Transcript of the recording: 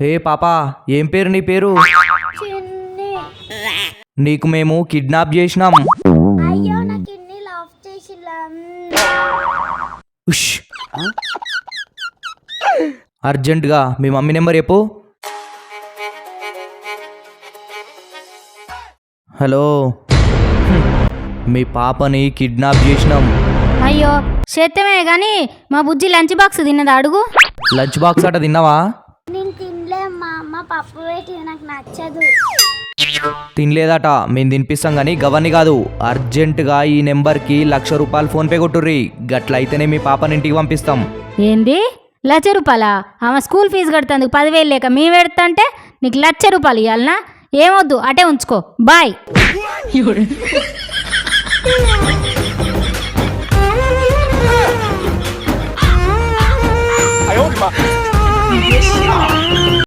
ఏ పాపా, ఏం పేరు నీ పేరు? చిన్ని. నీకు మేము కిడ్నాప్ చేసినాం. అయ్యో నా కిడ్నీ లాఫ్ చేసిలా. ఉష్. అర్జెంటుగా మీ మమ్మీ నెంబర్ చెప్పు. హలో, మీ పాపని కిడ్నాప్ చేసినాం. అయ్యో చేత్తమే గాని మా బుజ్జి లంచ్ బాక్స్ తిన్నదా అడుగు. లంచ్ బాక్స్ అట తిన్నావా? నేను తినలే, మా అమ్మ పప్పు పెట్టి నాకు నచ్చదు. తినలేదట. మేము తినిపిస్తాం కానీ గవర్ని కాదు. అర్జెంటుగా ఈ నెంబర్కి ₹1,00,000 ఫోన్పే కొట్టుర్రి. గట్లయితేనే మీ పాపని ఇంటికి పంపిస్తాం. ఏంది ₹1,00,000? ఆమె స్కూల్ ఫీజు కడుతుంది 10,000 లేక మేము పెడతాంటే నీకు ₹1,00,000 ఇవ్వాలనా? ఏమొద్దు, అటే ఉంచుకో. బాయ్.哎呦我的妈！